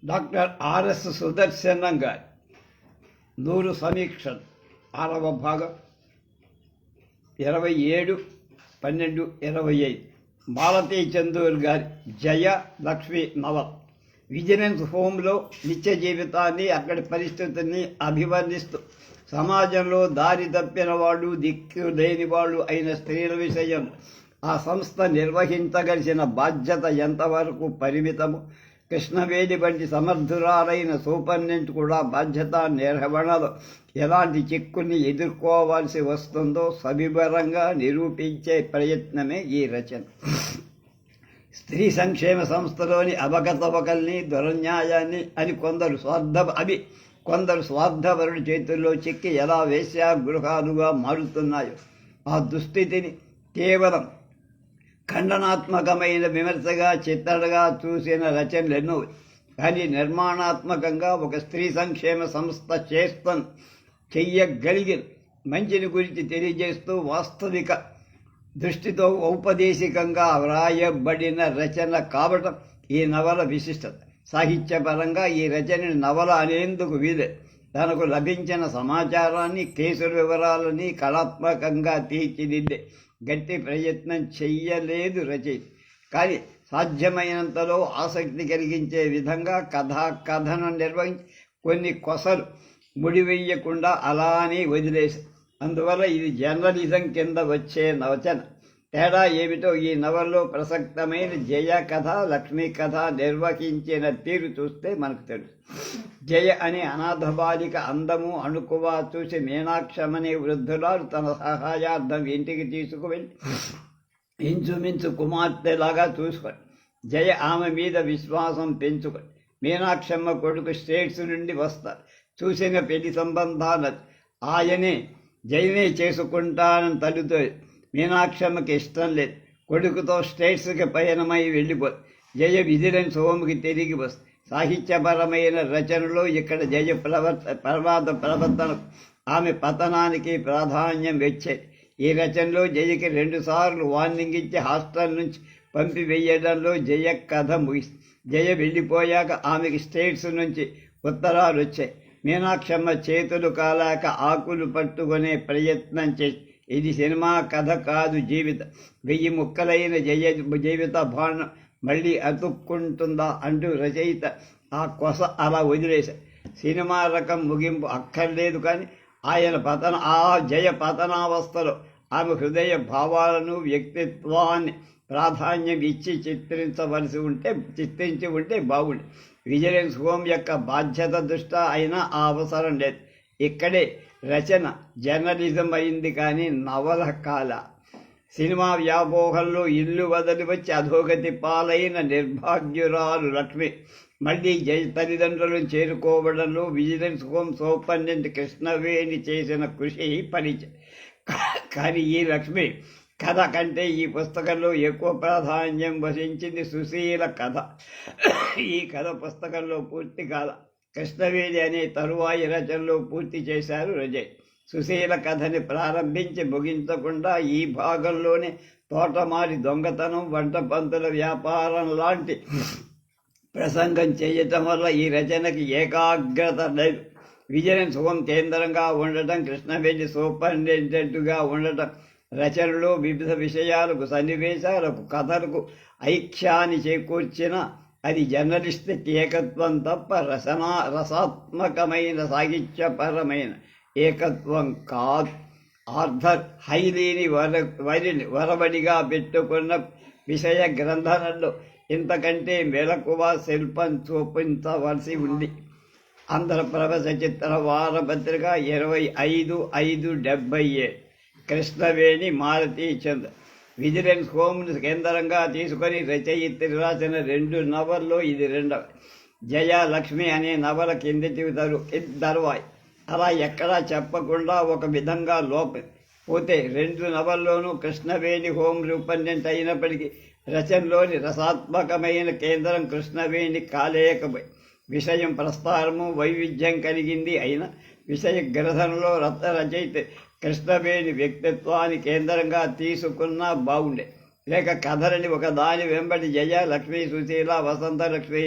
Doctor RS Sudarshanam గారి 100 సమీక్షలు 6వ భాగం 27/12/25. మాలతీ చందూర్ గారి జయ లక్ష్మి నవల. విజిలెన్స్ హోంలో నిత్య జీవితాన్ని, అక్కడి పరిస్థితుల్ని అభివర్ణిస్తూ సమాజంలో దారి తప్పిన వాళ్ళు, దిక్కు లేని వాళ్ళు అయిన స్త్రీల విషయం ఆ సంస్థ నిర్వహించగలిసిన బాధ్యత ఎంతవరకు పరిమితము, కృష్ణవేణి వంటి సమర్థురాలైన సూపరింటెండెంట్ కూడా బాధ్యత నిర్వహణలో ఎలాంటి చిక్కుల్ని ఎదుర్కోవాల్సి వస్తుందో సవివరంగా నిరూపించే ప్రయత్నమే ఈ రచన. స్త్రీ సంక్షేమ సంస్థలోని అవకతవకల్ని, దురన్యాయాన్ని కొందరు స్వార్థపరుల చేతుల్లో చిక్కి ఎలా వేశ్యాగృహాలుగా మారుతున్నాయో ఆ దుస్థితిని కేవలం ఖండనాత్మకమైన విమర్శగా, చిత్తడగా చూసిన రచనలు ఎన్నో. కానీ నిర్మాణాత్మకంగా ఒక స్త్రీ సంక్షేమ సంస్థ చెయ్యగలిగిన మంచిని గురించి తెలియజేస్తూ వాస్తవిక దృష్టితో ఔపదేశికంగా వ్రాయబడిన రచన కావటం ఈ నవల విశిష్టత. సాహిత్యపరంగా ఈ రచనని నవల అనేందుకు వీలే. తనకు లభించిన సమాచారాన్ని, కేసుల వివరాలని కళాత్మకంగా తీర్చిదిద్దే గట్టి ప్రయత్నం చెయ్యలేదు రచయిత. కానీ సాధ్యమైనంతలో ఆసక్తి కలిగించే విధంగా కథను నిర్వహించి కొన్ని కొసలు ముడివేయకుండా అలానే వదిలేసి, అందువల్ల ఇది జర్నలిజం కింద వచ్చే రచన. తేడా ఏమిటో ఈ నవల్లో ప్రసక్తమైన జయ కథ, లక్ష్మీ కథ నిర్వహించిన తీరు చూస్తే మనకు తెలుసు. జయ అనే అనాథ బాలిక అందము, అణుకువ చూసి మీనాక్షమనే వృద్ధురాలు తన సహాయార్థం ఇంటికి తీసుకువెళ్ళి ఇంచుమించు కుమార్తెలాగా చూసుకొని జయ ఆమె మీద విశ్వాసం పెంచుకొని మీనాక్షమ్మ కొడుకు స్టేట్స్ నుండి వస్తారు. చూసిన పెళ్లి సంబంధాలు ఆయనే జయనే చేసుకుంటానని తల్లితో మీనాక్షమ్మకి ఇష్టం లేదు. కొడుకుతో స్టేట్స్కి పయనమై వెళ్ళిపోదు. జయ విజిలెన్స్ హోమ్కి తిరిగి వస్తుంది. సాహిత్యపరమైన రచనలో ఇక్కడ జయ ప్రవర్తనకు, ఆమె పతనానికి ప్రాధాన్యం వచ్చేది. ఈ రచనలో జయకి 2 సార్లు వార్నింగ్ ఇచ్చి హాస్టల్ నుంచి పంపివేయడంలో జయ కథ ముగిస్తుంది. జయ వెళ్ళిపోయాక ఆమెకి స్టేట్స్ నుంచి ఉత్తరాలు వచ్చాయి. మీనాక్షమ్మ చేతులు కాలాక ఆకులు పట్టుకునే ప్రయత్నం చేసి, ఇది సినిమా కథ కాదు, జీవితం. 1000 ముక్కలైన జీవిత బాణం మళ్ళీ అతుక్కుంటుందా అంటూ రచయిత ఆ కొస అలా వదిలేశారు. సినిమా రకం ముగింపు అక్కర్లేదు. కానీ ఆ జయ పతనావస్థలో ఆమె హృదయ భావాలను, వ్యక్తిత్వాన్ని ప్రాధాన్యం ఇచ్చి చిత్రించి ఉంటే బాగుంది. విజిలెన్స్ హోమ్ యొక్క బాధ్యత దృష్ట్యా అయినా ఆ అవసరం లేదు. ఇక్కడే రచన జర్నలిజం అయింది, కానీ నవల కాల. సినిమా వ్యామోహంలో ఇల్లు వదిలి వచ్చి అధోగతి పాలైన నిర్భాగ్యురాలు లక్ష్మి మళ్ళీ జయ తల్లిదండ్రులను చేరుకోవడంలో విజిలెన్స్ హోమ్ సూపరింటెండెంట్ కృష్ణవేణి చేసిన కృషి పరిచయం. కానీ ఈ లక్ష్మి కథ కంటే ఈ పుస్తకంలో ఎక్కువ ప్రాధాన్యం వహించింది సుశీల కథ. ఈ కథ పుస్తకంలో పూర్తి కాల. కృష్ణవేణి అనే తరువాయి రచనలో పూర్తి చేశారు రజయ్. సుశీల కథని ప్రారంభించి ముగించకుండా ఈ భాగంలోనే తోటమారి దొంగతనం, వంట పంతుల వ్యాపారం లాంటి ప్రసంగం చేయటం వల్ల ఈ రచనకి ఏకాగ్రత లేదు. విజిలెన్స్ హోమ్ కేంద్రంగా ఉండటం, కృష్ణవేణి సూపరింటెండెంట్గా ఉండటం రచనలో వివిధ విషయాలకు, సన్నివేశాలకు, కథలకు ఐక్యాన్ని చేకూర్చిన అది జర్నలిస్టిక్ ఏకత్వం తప్ప రసాత్మకమైన సాహిత్యపరమైన ఏకత్వం కాదు. ఆర్థర్ హైలీని వరవడిగా పెట్టుకున్న విషయ గ్రంథనలో ఇంతకంటే మెలకువ శిల్పం చూపించవలసి ఉంది. ఆంధ్రప్రభ సచిత్ర వారపత్రిక 25/5/77. కృష్ణవేణి మాలతీ చంద్ర. విజిలెన్స్ హోమ్ను కేంద్రంగా తీసుకొని రచయిత్రి రాసిన 2 నవల్లో ఇది రెండవ. జయ లక్ష్మి అనే నవల కిందటి తరువాయి. అలా ఎక్కడా చెప్పకుండా ఒక విధంగా పోతే 2 నవల్లోనూ కృష్ణవేణి హోమ్ సూపరింటెండెంట్ అయినప్పటికీ రచనలోని రసాత్మకమైన కేంద్రం కృష్ణవేణి కాలేకపోయి. విషయం ప్రస్తారము, వైవిధ్యం కలిగింది అయినా విషయ గ్రథనలో రచయిత కృష్ణవేణి వ్యక్తిత్వాన్ని కేంద్రంగా తీసుకున్నా బాగుండే. లేక కథలని ఒకదాని వెంబడి జయ, లక్ష్మీ, సుశీల, వసంత, లక్ష్మీ,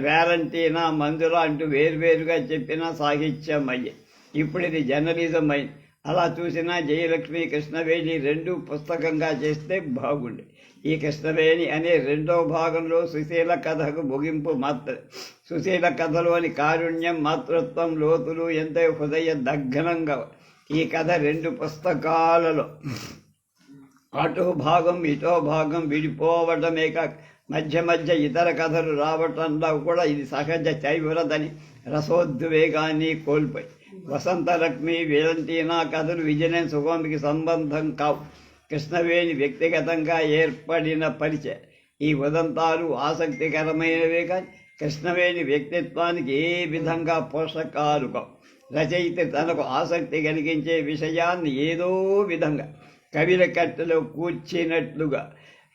వ్యాలంటీనా, మంజుల అంటూ వేరువేరుగా చెప్పిన సాహిత్యం అయ్యే. ఇప్పుడు ఇది జర్నలిజం అయింది. అలా చూసినా జయలక్ష్మి, కృష్ణవేణి రెండూ పుస్తకంగా చేస్తే బాగుండే. ఈ కృష్ణవేణి అనే రెండో భాగంలో సుశీల కథకు ముగింపు మాత్రమే. సుశీల కథలోని కారుణ్యం, మాతృత్వం, లోతులు ఎంతో హృదయ దగ్నంగా ఈ కథ రెండు పుస్తకాలలో అటో భాగం ఇటో భాగం విడిపోవటమే కాక మధ్య మధ్య ఇతర కథలు రావటంలో కూడా ఇది సహజ చైవ్రతని రసోద్వేగాన్ని కోల్పోయి. వసంతలక్ష్మి, వేలంటీనా కథలు విజయన్ సుగమికి సంబంధం కావు. కృష్ణవేణి వ్యక్తిగతంగా ఏర్పడిన పరిచయం. ఈ ఉదంతాలు ఆసక్తికరమైనవే కానీ కృష్ణవేణి వ్యక్తిత్వానికి ఏ విధంగా పోషకాలు కావు. రచయిత తనకు ఆసక్తి కలిగించే విషయాన్ని ఏదో విధంగా కవిల కట్టెలో కూర్చినట్లుగా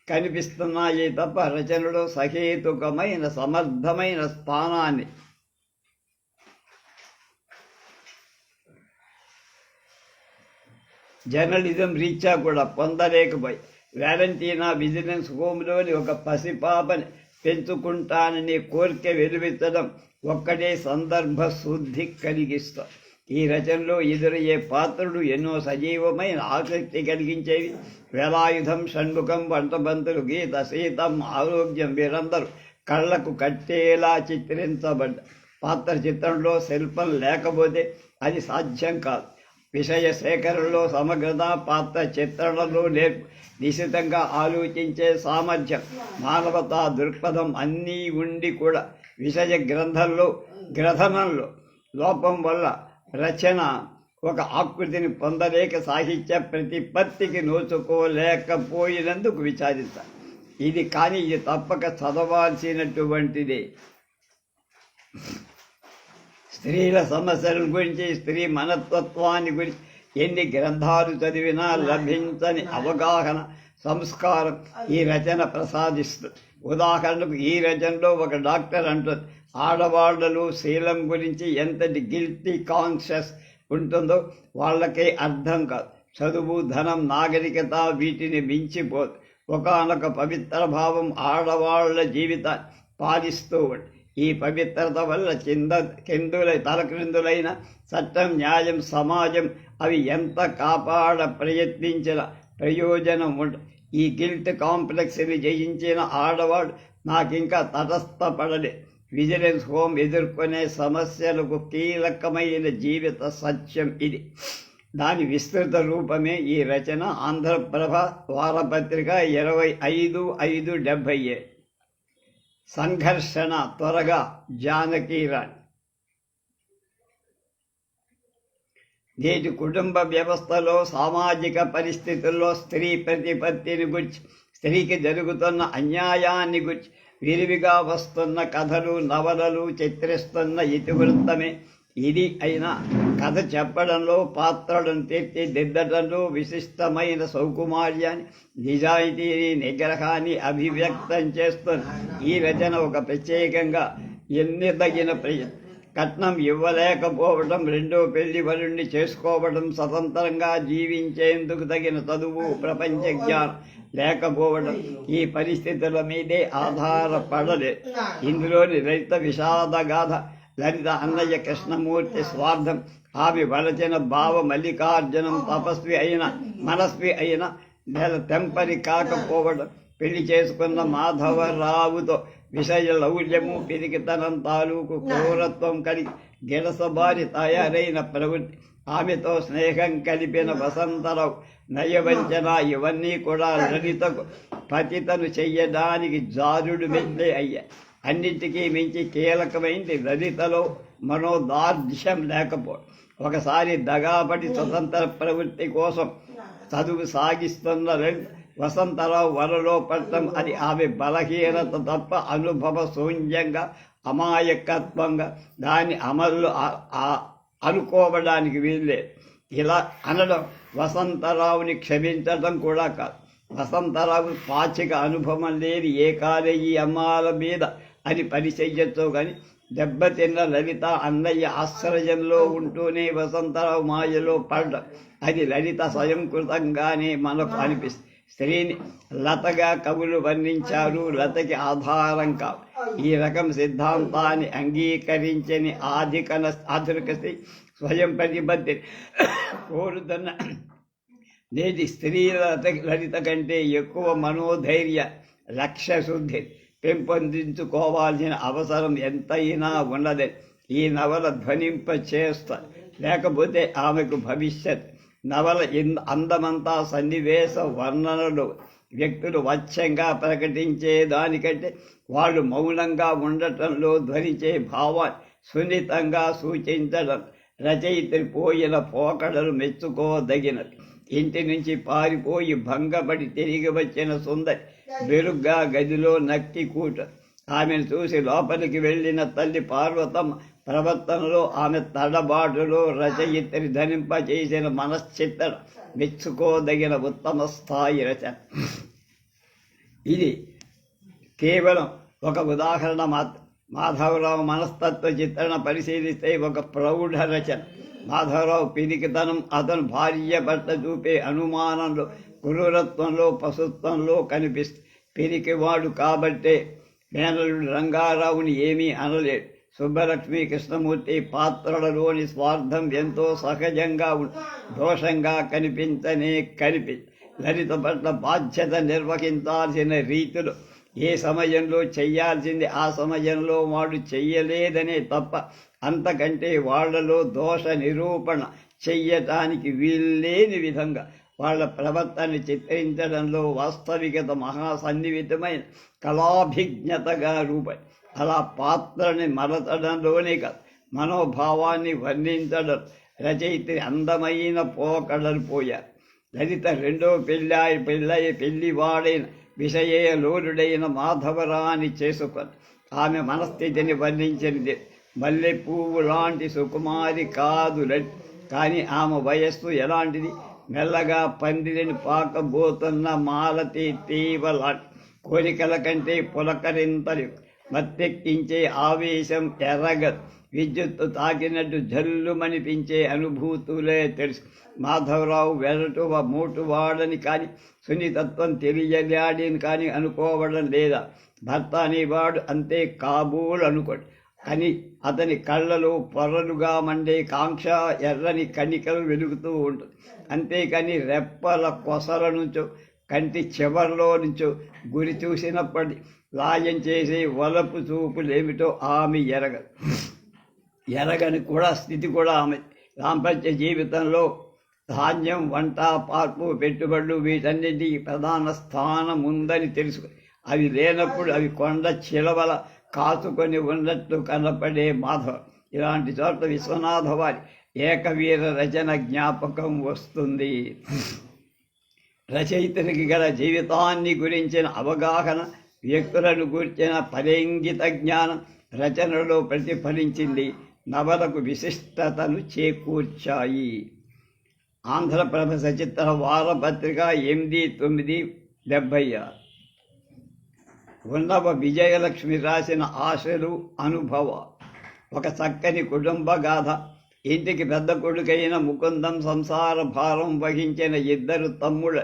కనిపిస్తున్నాయే తప్ప రచనలో సహేతుకమైన సమర్థమైన స్థానాన్ని జర్నలిజం రీత్యా కూడా పొందలేకపోయి. వ్యాలంటీనా విజిలెన్స్ హోంలోని ఒక పసిపాపని పెంచుకుంటానని కోరిక వెలువెత్తడం ఒక్కటే సందర్భ శుద్ధి కలిగిస్తాం. ఈ రచనలో ఎదురయ్యే పాత్రలు ఎన్నో సజీవమైన ఆసక్తి కలిగించేవి. వేలాయుధం, షణ్ముఖం, వంటబంతులు, గీత, సీతం, ఆరోగ్యం వీరందరూ కళ్లకు కట్టేలా చిత్రించబడ్డ పాత్ర చిత్రంలో శిల్పం లేకపోతే అది సాధ్యం కాదు. విషయ సేకరణలో సమగ్రత, పాత్ర చిత్రణలో నేర్పు, నిశితంగా ఆలోచించే సామర్థ్యం, మానవతా దృక్పథం అన్నీ ఉండి కూడా విషయ గ్రథనంలో లోపం వల్ల రచన ఒక ఆకృతిని పొందలేక సాహిత్య ప్రతిపత్తికి నోచుకోలేకపోయినందుకు విచారిస్తారు. ఇది కానీ ఇది తప్పక చదవాల్సినటువంటిదే. స్త్రీల సమస్యల గురించి, స్త్రీ మనస్తత్వాన్ని గురించి ఎన్ని గ్రంథాలు చదివినా లభించని అవగాహన, సంస్కారం ఈ రచన ప్రసాదిస్తుంది. ఉదాహరణకు ఈ రచనలో ఒక డాక్టర్ అంటుంది, ఆడవాళ్లలో శీలం గురించి ఎంతటి గిల్టీ కాన్షియస్ ఉంటుందో వాళ్ళకే అర్థం కాదు. చదువు, ధనం, నాగరికత వీటిని మించిపోదు. ఒకానొక పవిత్ర భావం ఆడవాళ్ల జీవితాన్ని పాలిస్తూ ఉంది. ఈ పవిత్రత వల్ల తలక్రిందులైన చట్టం, న్యాయం, సమాజం అవి ఎంత కాపాడ ప్రయత్నించిన ప్రయోజనం ఉండదు. ఈ గిల్ట్ కాంప్లెక్స్ని జయించిన ఆడవాడు నాకింకా తటస్థపడలే. విజిలెన్స్ హోమ్ ఎదుర్కొనే సమస్యలకు కీలకమైన జీవిత సత్యం ఇది. దాని విస్తృత రూపమే ఈ రచన. ఆంధ్రప్రభ వారపత్రిక 25/5/77. సంఘర్షణ త్వరగా జానకీరాణి. నేటి కుటుంబ వ్యవస్థలో, సామాజిక పరిస్థితుల్లో స్త్రీ ప్రతిపత్తిని గురించి, స్త్రీకి జరుగుతున్న అన్యాయాన్ని గురించి విరివిగా వస్తున్న కథలు, నవలలు చిత్రిస్తున్న ఇతివృత్తమే ఇది. అయినా కథ చెప్పడంలో, పాత్రలను తీర్చిదిద్దడంలో విశిష్టమైన సౌకుమార్యాన్ని, నిజాయితీని, నిగ్రహాన్ని అభివ్యక్తం చేస్తున్న ఈ రచన ఒక ప్రత్యేకంగా ఎన్నిదగిన కట్నం ఇవ్వలేకపోవడం, రెండో పెళ్లి వరుణ్ణి చేసుకోవడం, స్వతంత్రంగా జీవించేందుకు తగిన చదువు, ప్రపంచ జ్ఞానం లేకపోవడం ఈ పరిస్థితుల మీదే ఆధారపడలేదు. ఇందులోని లలిత విషాదగాథ, లలిత అన్నయ్య కృష్ణమూర్తి స్వార్థం, ఆమె వలచిన భావ మల్లికార్జునం మనస్వి అయిన నెల తెంపరి కాకపోవడం, పెళ్లి చేసుకున్న మాధవరావుతో విషయ లౌల్యము, పిరికితనం తాలూకు క్రూరత్వం కలిగి గిలసబారి తయారైన ప్రవృత్తి, ఆమెతో స్నేహం కలిపిన వసంతరావు నయవంచన ఇవన్నీ కూడా లలితకు పతితను చెయ్యడానికి జారుడు మెట్లే అయ్యా. అన్నింటికీ మించి కీలకమైంది లలితలో మనోదార్ఢ్యం లేకపోవడం. ఒకసారి దగాపడి స్వతంత్ర ప్రవృత్తి కోసం చదువు సాగిస్తున్న వసంతరావు వలలో పడటం అది ఆమె బలహీనత తప్ప అనుభవ శూన్యంగా, అమాయకత్వంగా దాన్ని అమలు అనుకోవడానికి వీల్లేదు. ఇలా అనడం వసంతరావుని క్షమించడం కూడా కాదు. వసంతరావు పాచిక అనుభవం లేని ఏ కాలేజీ అమ్మాల మీద అని పరిచయ్యతో కానీ దెబ్బతిన్న లలిత అన్నయ్య ఆశ్రయంలో ఉంటూనే వసంతరావు మాయలో పడ్డం అది లలిత స్వయంకృతంగానే మనకు అనిపిస్తుంది. స్త్రీని లతగా కవులు వర్ణించారు. లతకి ఆధారం కావు. ఈ రకం సిద్ధాంతాన్ని అంగీకరించని ఆధునిక స్త్రీ స్వయం ప్రతిబద్ధి కోరుతున్న నేటి స్త్రీ లలిత కంటే ఎక్కువ మనోధైర్య లక్ష్య శుద్ధి పెంపొందించుకోవాల్సిన అవసరం ఎంతైనా ఉన్నదని ఈ నవల ధ్వనింప చేస్తా. లేకపోతే ఆమెకు భవిష్యత్ నవల అందమంతా సన్నివేశ వర్ణనలు. వ్యక్తులు వచ్చంగా ప్రకటించే దానికంటే వాళ్ళు మౌనంగా ఉండటంలో ధ్వనించే భావాన్ని సున్నితంగా సూచించడం రచయిత్రి పోయిన పోకడలు మెచ్చుకోదగినది. ఇంటి నుంచి పారిపోయి భంగపడి తిరిగి వచ్చిన సుందరి బెరుగ్గా గదిలో నక్కి కూట. ఆమెను చూసి లోపలికి వెళ్ళిన తల్లి పార్వతమ్మ ప్రవర్తనలో, ఆమె తడబాటులో రచయిత్రి ధనింపచేసిన మనశ్చిత్తన మెచ్చుకోదగిన ఉత్తమ స్థాయి రచన. ఇది కేవలం ఒక ఉదాహరణ మాత్రం. మాధవరావు మనస్తత్వ చిత్రణ పరిశీలిస్తే ఒక ప్రౌఢ రచన. మాధవరావు పిరికితనం అతను భార్య భర్త చూపే అనుమానంలో, క్రూరత్వంలో, పశుత్వంలో కనిపిస్తుంది. పిరికివాడు కాబట్టే మేనలుడు రంగారావుని ఏమీ అనలేడు. సుబ్బలక్ష్మి కృష్ణమూర్తి పాత్రలలోని స్వార్థం ఎంతో సహజంగా దోషంగా లలిత పట్ల బాధ్యత నిర్వహించాల్సిన రీతిలో ఏ సమయంలో చెయ్యాల్సింది ఆ సమయంలో వాడు చెయ్యలేదనే తప్ప అంతకంటే వాళ్లలో దోష నిరూపణ చెయ్యటానికి వీల్లేని విధంగా వాళ్ళ ప్రవర్తన చిత్రించడంలో వాస్తవికత మహాసన్నిహితమైన కళాభిజ్ఞతగా రూపడి అలా పాత్రని మలచడంలోనే కాదు, మనోభావాన్ని వర్ణించడం రచయిత్రి అందమైన పోకడలు పోయారు. లలిత రెండో పెళ్లివాడైన విషయలోలుడైన మాధవరాని చేసుకొని ఆమె మనస్థితిని వర్ణించినది. మల్లె పువ్వు లాంటి సుకుమారి కాదు లలిత, కానీ ఆమె వయస్సు ఎలాంటిది? మెల్లగా పందిరిని పాకబోతున్న మాలతి తీవలాంటి. కోరికల కంటే పులకరింతలు, మత్తెక్కించే ఆవేశం ఎర్రగదు. విద్యుత్తు తాకినట్టు జల్లుమనిపించే అనుభూతులే తెలుసు. మాధవరావు వెరటువ మూటువాడని కానీ, సున్నితత్వం తెలియలేడని కానీ అనుకోవడం లేదా. భర్త అనేవాడు అంతే కాబోలు అనుకోడు. కానీ అతని కళ్ళలో పొరలుగా మండే కాంక్ష ఎర్రని కణికలు వెలుగుతూ ఉంటుంది. అంతేకాని రెప్పల కొసల నుంచో కంటి చివర్లో నుంచో గురి చూసినప్పటి లాయం చేసే వలపు చూపులేమిటో ఆమె ఎరగని కూడా స్థితి కూడా ఆమె. దాంపత్య జీవితంలో ధాన్యం, వంట, పార్పు, పెట్టుబడులు వీటన్నిటికీ ప్రధాన స్థానం ఉందని తెలుసు. అవి లేనప్పుడు అవి కొండ చిలవల కాచుకొని ఉన్నట్లు కనపడే మాధవ. ఇలాంటి చోట విశ్వనాథ వారి ఏకవీర రచన జ్ఞాపకం వస్తుంది. రచయితనికి గల జీవితాన్ని గురించిన అవగాహన, వ్యక్తులను గురించిన పరేంగిత జ్ఞానం రచనలో ప్రతిఫలించింది. నవలకు విశిష్టతను చేకూర్చాయి. ఆంధ్రప్రభ సచిత్ర వారపత్రిక 8/9/76. ఉన్నవ విజయలక్ష్మి రాసిన ఆశలు, అనుభవ. ఒక చక్కని కుటుంబ గాథ. ఇంటికి పెద్ద కొడుకైన ముకుందం సంసార భారం వహించిన 2 తమ్ముళ్ళ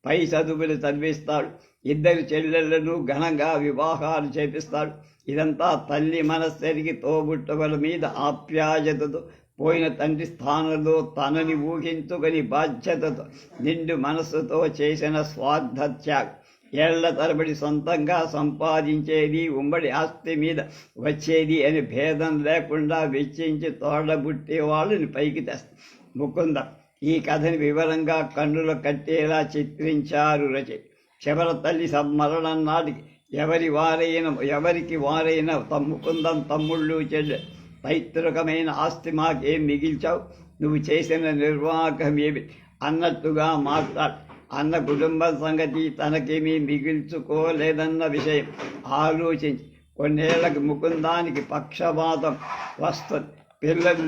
పై చదువులు చదివిస్తాడు. 2 చెల్లెళ్లను ఘనంగా వివాహాలు చేపిస్తాడు. ఇదంతా తల్లి మనస్సరికి తోబుట్టువల మీద ఆప్యాయతతో, పోయిన తండ్రి స్థానంలో తనని ఊహించుకొని బాధ్యతతో, నిండు మనస్సుతో చేసిన స్వార్థ త్యాగం. ఏళ్ల తరబడి సొంతంగా సంపాదించేది, ఉమ్మడి ఆస్తి మీద వచ్చేది అని భేదం లేకుండా వెచ్చించి తోడబుట్టే వాళ్ళని పైకి తెస్తారు. ముకుంద ఈ కథని వివరంగా కన్నుల కట్టేలా చిత్రించారు రచయి. శబర తల్లి మరణం నాటికి ఎవరికి వారైన ముకుందం తమ్ముళ్ళు చెల్లె, పైతృకమైన ఆస్తి మాకేం మిగిల్చావు, నువ్వు చేసిన నిర్వాహకం ఏమి అన్నట్టుగా మాట్లాడు. అన్న కుటుంబం సంగతి తనకేమీ మిగిల్చుకోలేదన్న విషయం ఆలోచించి కొన్నేళ్లకు ముకుందానికి పక్షపాతం వస్తుంది. పిల్లలు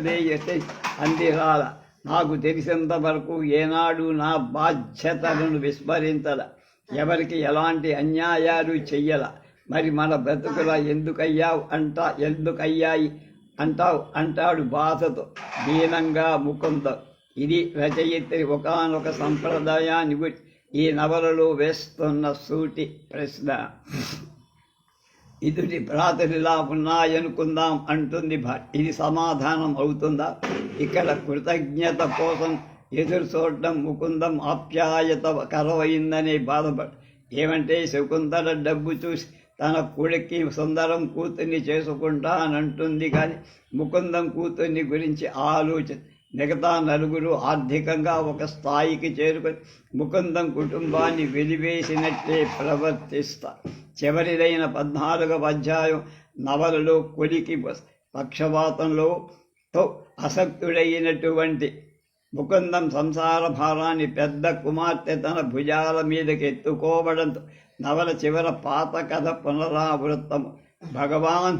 అందిరాల. నాకు తెలిసినంత వరకు ఏనాడు నా బాధ్యతలను విస్మరించల, ఎవరికి ఎలాంటి అన్యాయాలు చెయ్యాల. మరి మన బ్రతుకుల ఎందుకయ్యాయి అంటాడు బాధతో దీనంగా ముకుందం. ఇది రచయిత్రి ఒకానొక సంప్రదాయాన్ని ఈ నవలలో వేస్తున్న సూటి ప్రశ్న. ఇదుటి భ్రాతరిలా ఉన్నాయనుకుందాం అంటుంది ఇది సమాధానం అవుతుందా? ఇక్కడ కృతజ్ఞత కోసం ఎదురు చూడడం ముకుందం ఆప్యాయత కరవైందనే బాధపడు. ఏమంటే శకుంతల డబ్బు చూసి తన కొడుక్కి సుందరం కూతుర్ని చేసుకుంటానంటుంది, కానీ ముకుందం కూతుర్ని గురించి ఆలోచన. మిగతా నలుగురు ఆర్థికంగా ఒక స్థాయికి చేరుకొని ముకుందం కుటుంబాన్ని వెలివేసినట్లే ప్రవర్తిస్తారు. చివరిదైన 14వ అధ్యాయం నవలలో కొలికి పక్షపాతంలో అసక్తుడైనటువంటి ముకుందం సంసార భారాన్ని పెద్ద కుమార్తె తన భుజాల మీదకి ఎత్తుకోవడంతో నవల చివర పాత కథ పునరావృత్తము. భగవాన్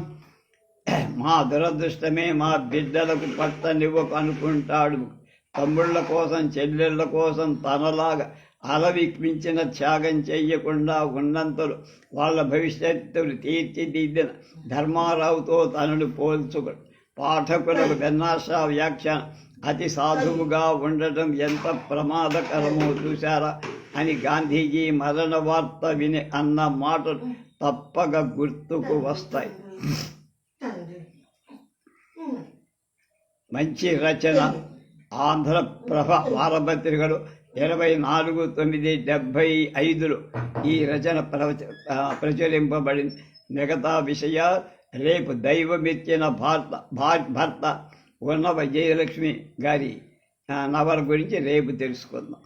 మా దురదృష్టమే మా బిడ్డలకు పట్టనివ్వకు అనుకుంటాడు. తమ్ముళ్ళ కోసం చెల్లెళ్ళ కోసం తనలాగా అలవిక్మించిన త్యాగం చెయ్యకుండా ఉన్నంతలో వాళ్ళ భవిష్యత్తును తీర్చిదిద్దిన ధర్మారావుతో తనను పోల్చుకుని పాఠకులకు వెన్నాషా వ్యాఖ్యానం అతి సాధువుగా ఉండటం ఎంత ప్రమాదకరమో చూశారా అని గాంధీజీ మరణ వార్త విని అన్న మాటలు తప్పక గుర్తుకు వస్తాయి. మంచి రచన. ఆంధ్రప్రభ వారపత్రికలు 24/9/75లో ఈ రచన ప్రచురింపబడింది. మిగతా విషయాలు రేపు దైవమిచ్చిన భర్త ఉన్నవ విజయలక్ష్మి గారి నవల గురించి రేపు తెలుసుకుందాం.